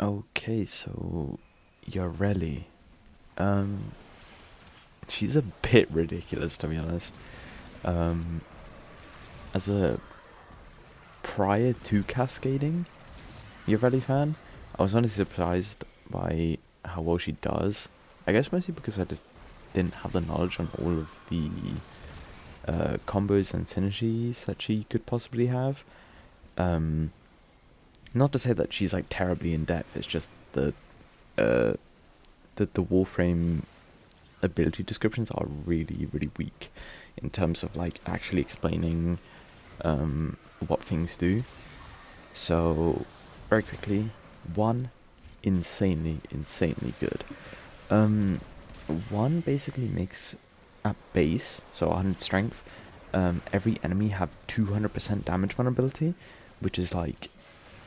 Okay, so Yareli. Um, she's a bit ridiculous to be honest. Um, as a prior to cascading Yareli fan, I was honestly surprised by how well she does. I guess mostly because I just didn't have the knowledge on all of the combos and synergies that she could possibly have. Um, Not to say that she's like terribly in depth. It's just uh, the warframe ability descriptions are really weak in terms of like actually explaining what things do. So very quickly, one, insanely good. Um, One basically makes at base, so 100 strength, every enemy have 200% damage vulnerability, which is like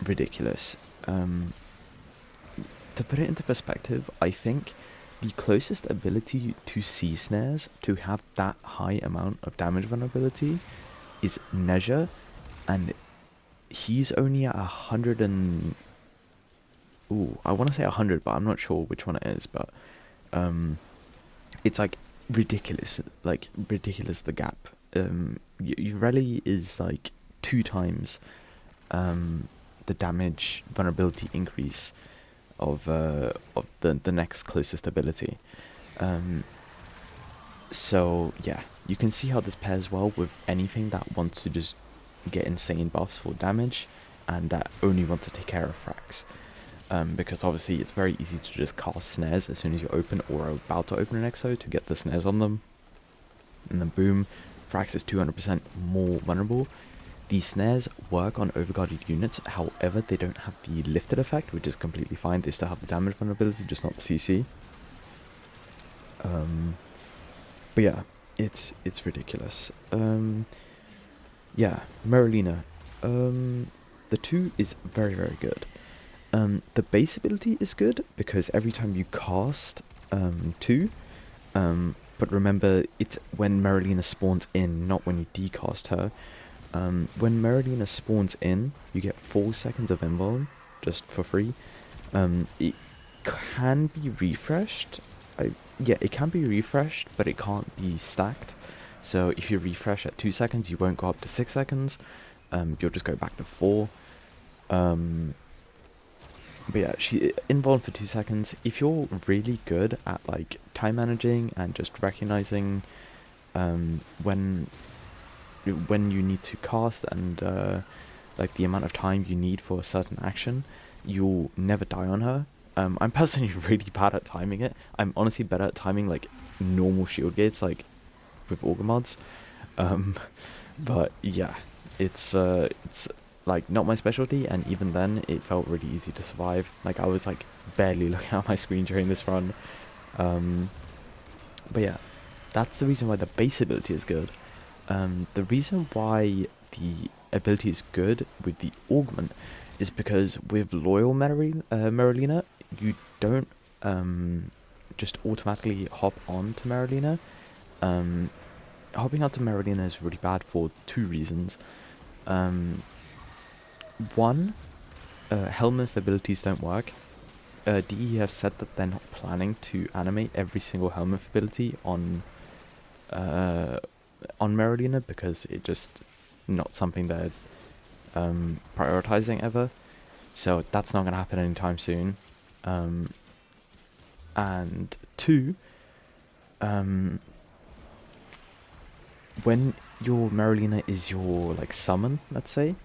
ridiculous. To put it into perspective, I think the closest ability to Sea Snares to have that high amount of damage vulnerability is Neja, and he's only at 100 and... Ooh, I want to say 100, but I'm not sure which one it is, but um, it's like ridiculous the gap. Yareli is like 2 times the damage vulnerability increase of the next closest ability. Um, so yeah, you can see how this pairs well with anything that wants to just get insane buffs for damage, and that only wants to take care of frags. Because obviously it's very easy to just cast snares as soon as you open or are about to open an exo to get the snares on them, and then boom, frags is 200% more vulnerable. These snares work on overguarded units, however they don't have the lifted effect, which is completely fine. They still have the damage vulnerability, just not the CC. But yeah, it's ridiculous. Yeah, Merulina. The 2 is very good. The base ability is good because every time you cast 2, but remember it's when Merulina spawns in, not when you decast her. When Merulina spawns in, you get 4 seconds of invuln, just for free. It can be refreshed. Yeah, it can be refreshed, but it can't be stacked. So if you refresh at 2 seconds, you won't go up to 6 seconds. You'll just go back to 4. Um, but yeah, she invuln for 2 seconds. If you're really good at like time managing and just recognizing um, when when you need to cast and like the amount of time you need for a certain action, you'll never die on her. I'm personally really bad at timing it. I'm honestly better at timing like normal shield gates, like with Augur mods. Um, but yeah, it's like not my specialty, and even then, it felt really easy to survive. Like I was like barely looking at my screen during this run. Um, but yeah, that's the reason why the base ability is good. The reason why the ability is good with the augment is because with loyal Merulina, you don't just automatically hop on to Merulina. Um, Hopping onto Merulina is really bad for 2 reasons. Um, One, Helminth abilities don't work. DE have said that they're not planning to animate every single Helminth ability uh, on Merulina because it just not something they're prioritizing ever. So that's not going to happen anytime soon. Um, and 2, um, when your Merulina is your like summon, let's say,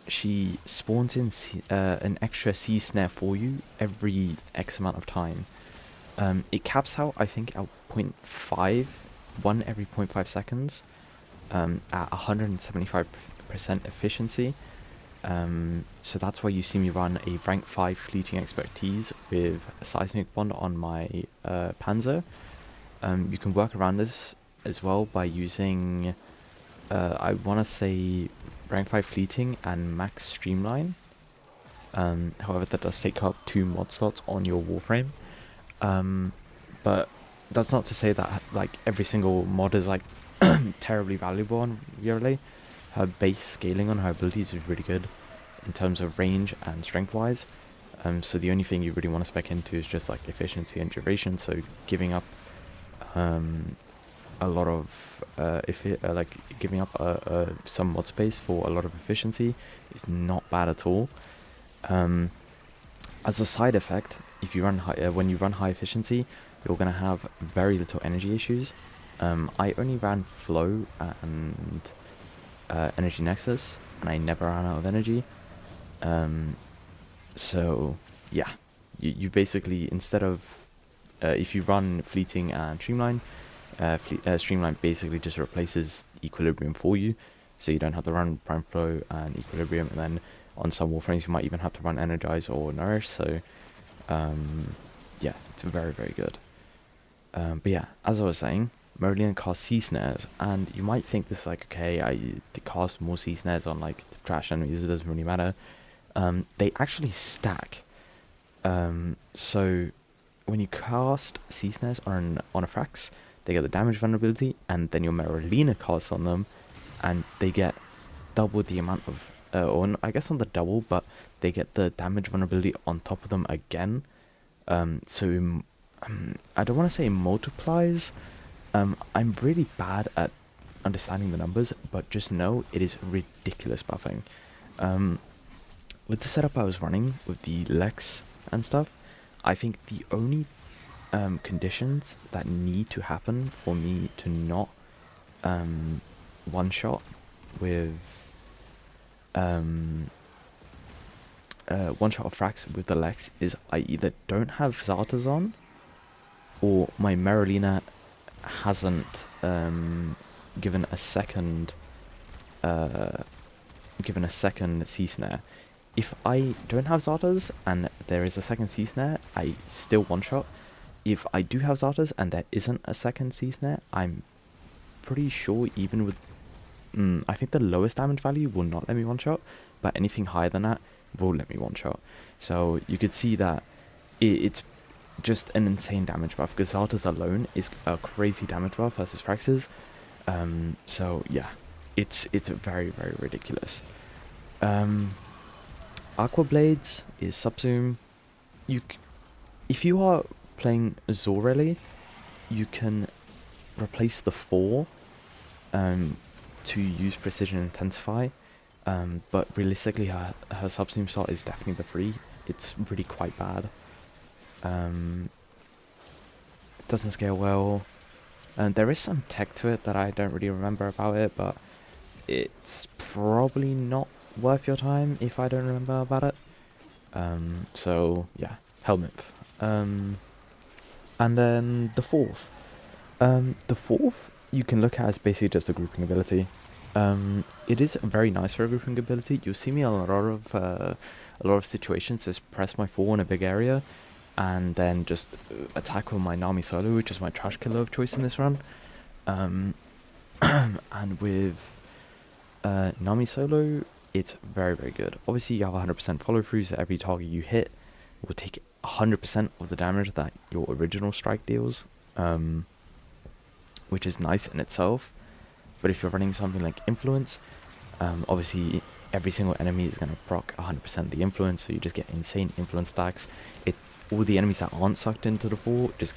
she spawns in an extra Sea Snare for you every X amount of time. It caps out, I think, at 0.5, one every 0.5 seconds, at 175% efficiency. So that's why you see me run a rank 5 fleeting expertise with a seismic bond on my Panzer. You can work around this as well by using, I want to say, rank 5 fleeting and max streamline. However, that does take up 2 mod slots on your warframe. But that's not to say that like every single mod is like terribly valuable on Yareli. Her base scaling on her abilities is really good in terms of range and strength wise. So the only thing you really want to spec into is just like efficiency and duration. So giving up a lot of like giving up some mod space for a lot of efficiency is not bad at all. As a side effect, if you run when you run high efficiency, you're gonna have very little energy issues. I only ran flow and energy nexus, and I never ran out of energy. So yeah, you basically, instead of if you run fleeting and streamline, streamline basically just replaces equilibrium for you, so you don't have to run prime flow and equilibrium, and then on some warframes you might even have to run energize or nourish. So yeah, it's very, very good. But yeah, as I was saying, Merulina casts Sea Snares, and you might think this is like, okay, I cast more Sea Snares on like the trash enemies, it doesn't really matter. They actually stack. So when you cast Sea Snares on a Frax, they get the damage vulnerability, and then your Merulina casts on them, and they get double the amount of, I guess not the double, but they get the damage vulnerability on top of them again. So I don't want to say it multiplies. I'm really bad at understanding the numbers, but just know it is ridiculous buffing. With the setup I was running with the Lex and stuff, I think the only conditions that need to happen for me to not one shot with one shot of Frax with the Lex is I either don't have Zartas on, or my Merulina hasn't given a second Sea Snare. If I don't have Zartas and there is a second Sea Snare, I still one shot. If I do have Zartas and there isn't a second Sea Snare, I'm pretty sure even with I think the lowest damage value will not let me one shot, but anything higher than that will let me one shot. So you could see that it's just an insane damage buff, because Zartas alone is a crazy damage buff versus Fraxes. So yeah, it's very, very ridiculous. Aqua Blades is subsume. If you are playing Yareli, you can replace the 4 to use Precision Intensify, but realistically her subsume slot is definitely the 3. It's really quite bad. It doesn't scale well, and there is some tech to it that I don't really remember about it, but it's probably not worth your time if I don't remember about it. So yeah, Helmet. And then the 4th. The 4th you can look at as basically just a grouping ability. It is very nice for a grouping ability. You'll see me in a lot of situations just press my 4 in a big area, and then just attack with my Nami Solo, which is my trash killer of choice in this run. And with Nami Solo, it's very, very good. Obviously, you have 100% follow through, so every target you hit will take 100% of the damage that your original strike deals, which is nice in itself. But if you're running something like Influence, obviously every single enemy is going to proc 100% the influence, so you just get insane influence stacks. All the enemies that aren't sucked into the 4 just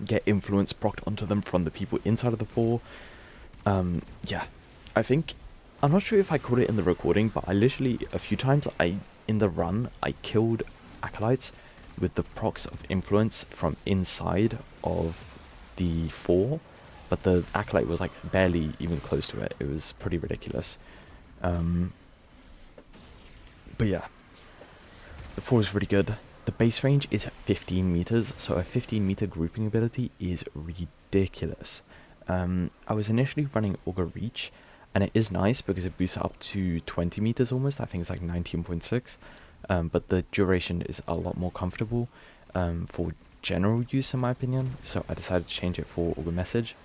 get influence procced onto them from the people inside of the 4. Yeah, I'm not sure if I caught it in the recording, but I literally, a few times in the run, I killed acolytes with the procs of influence from inside of the 4, but the acolyte was like barely even close to it. It was pretty ridiculous. But yeah, the 4 is really good. The base range is 15 meters, so a 15-meter grouping ability is ridiculous. I was initially running Augur Reach, and it is nice because it boosts up to 20 meters almost. I think it's like 19.6, but the duration is a lot more comfortable for general use, in my opinion, so I decided to change it for Augur Message.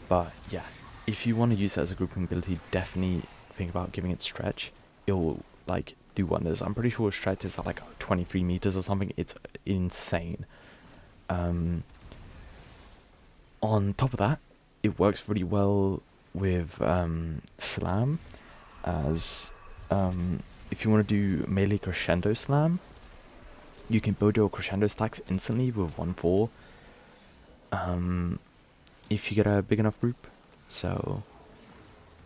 But yeah, if you want to use it as a grouping ability, definitely think about giving it stretch. It will like do wonders. I'm pretty sure stretch is at like 23 meters or something. It's insane. On top of that, it works really well with Slam, as if you want to do melee crescendo slam, you can build your crescendo stacks instantly with 1-4 if you get a big enough group. So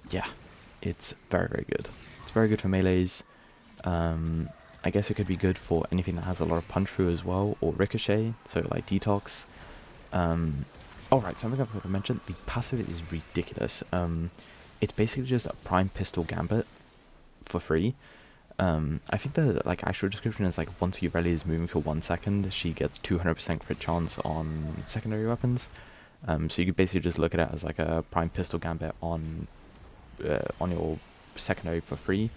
yeah, it's very, very good. It's very good for melees. I guess it could be good for anything that has a lot of punch through as well, or ricochet, so like detox. Alright, something I forgot to mention, the passive is ridiculous. It's basically just a prime pistol gambit for free. I think the like actual description is like once Yareli is moving for 1 second, she gets 200% crit chance on secondary weapons. So you could basically just look at it as like a prime pistol gambit on your secondary for free.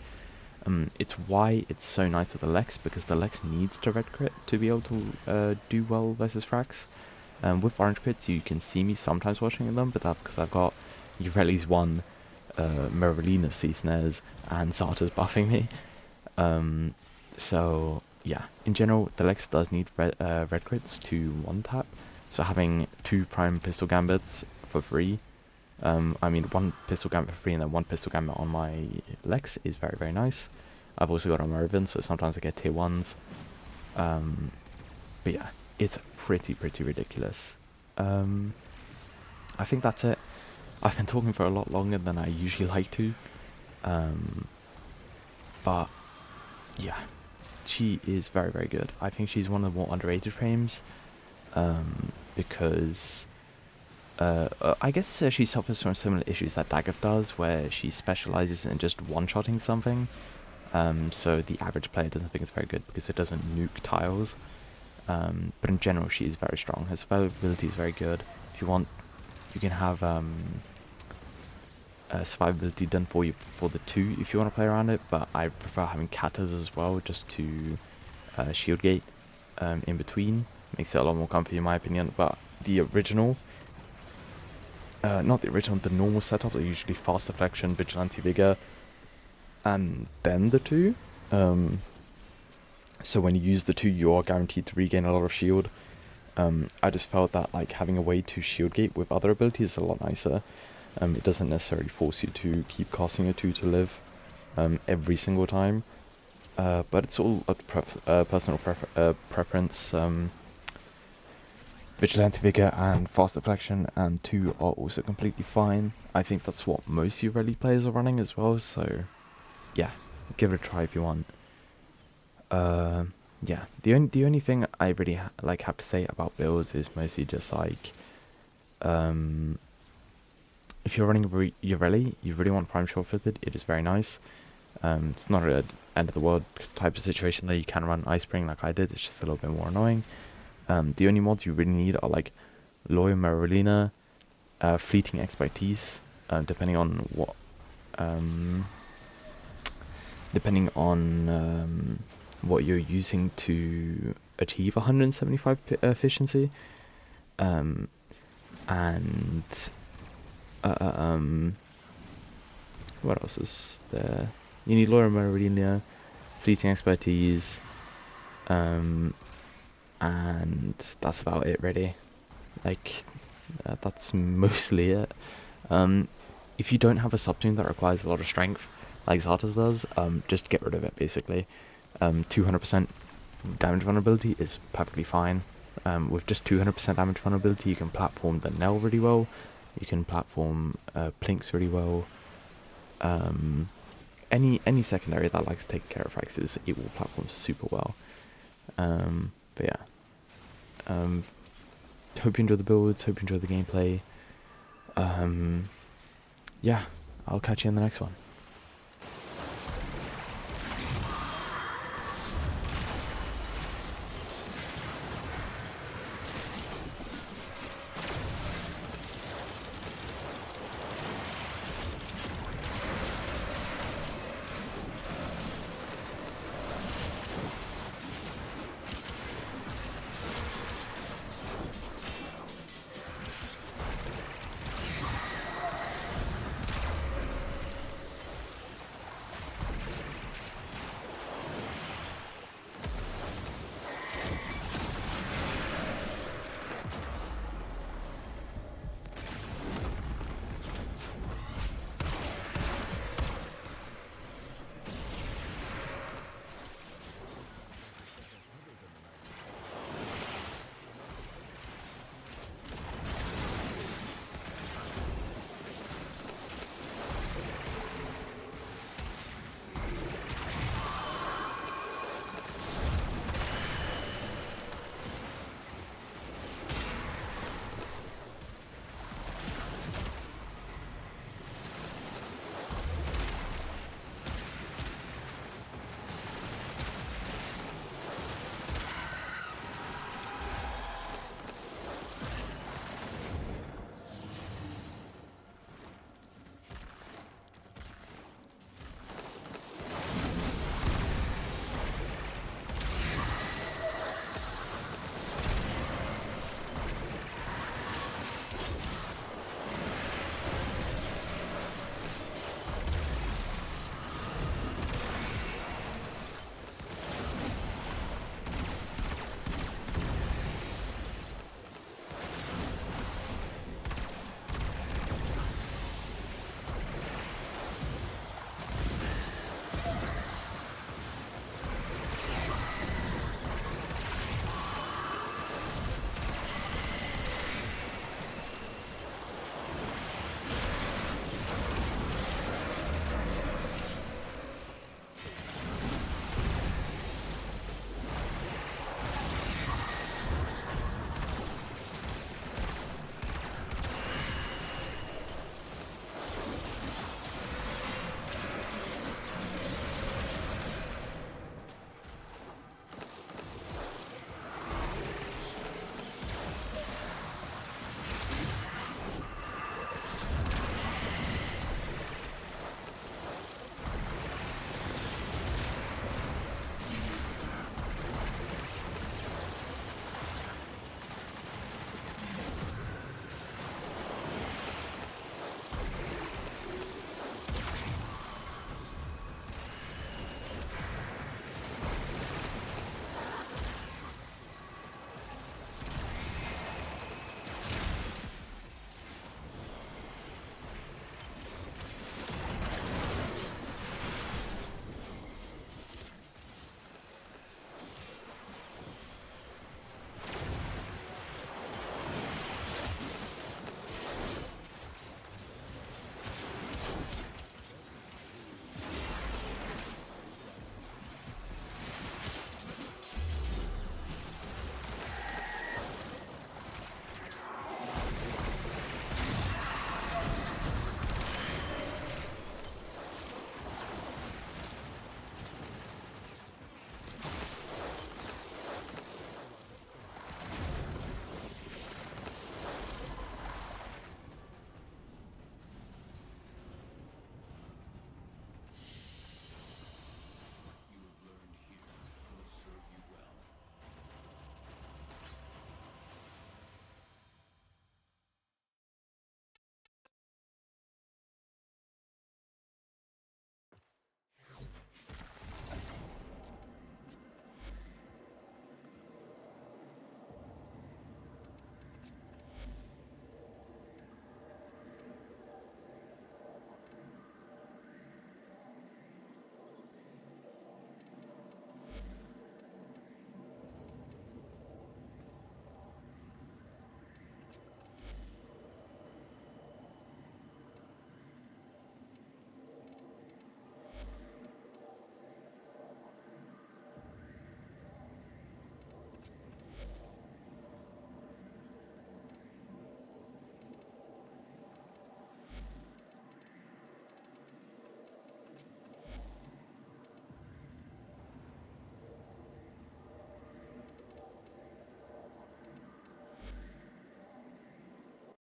It's why it's so nice with the Lex, because the Lex needs to red crit to be able to do well versus frags. With orange crits, you can see me sometimes watching them, but that's because I've got Yareli's one, Merulina Sea Snares, and Zarta's buffing me. So yeah, in general, the Lex does need red crits to one tap. So having 2 prime pistol gambits for free, I mean 1 pistol gambit for free and then 1 pistol gambit on my Lex is very, very nice. I've also got on my Riven, so sometimes I get tier 1s. But yeah, it's pretty ridiculous. I think that's it. I've been talking for a lot longer than I usually like to. But yeah, she is very, very good. I think she's one of the more underrated frames, because I guess she suffers from similar issues that Daggett does, where she specializes in just one-shotting something. So the average player doesn't think it's very good because it doesn't nuke tiles. But in general, she is very strong. Her survivability is very good. If you want, you can have survivability done for you for the 2 if you want to play around it, but I prefer having katas as well, just to shield gate in between. Makes it a lot more comfy in my opinion. But the original, not the original, the normal setup are usually fast deflection, vigilante vigor, and then the 2. So when you use the 2, you are guaranteed to regain a lot of shield. I just felt that like having a way to shield gate with other abilities is a lot nicer. It doesn't necessarily force you to keep casting a 2 to live every single time. But it's all up to personal preference. Vigilante Vigor and Fast Deflection and 2 are also completely fine. I think that's what most Yareli players are running as well, so yeah, give it a try if you want. Yeah, the only thing I really have to say about builds is mostly just like, if you're running Yareli, you really want Prime Short Flipped, it is very nice. It's not an end of the world type of situation that you can run Ice Spring like I did, it's just a little bit more annoying. The only mods you really need are like Loyal Merulina, Fleeting Expertise, depending on what, what you're using to achieve 175 efficiency, and what else is there? You need Loyal Merulina, Fleeting Expertise, and that's about it really. Like, that's mostly it. If you don't have a subtoon that requires a lot of strength like Zarta's does, just get rid of it basically. 200% damage vulnerability is perfectly fine. With just 200% damage vulnerability, you can platform the Nell really well, you can platform Plinks really well. Any secondary that likes to take care of Hexes, it will platform super well. But yeah, hope you enjoy the builds, hope you enjoy the gameplay. Yeah, I'll catch you in the next one.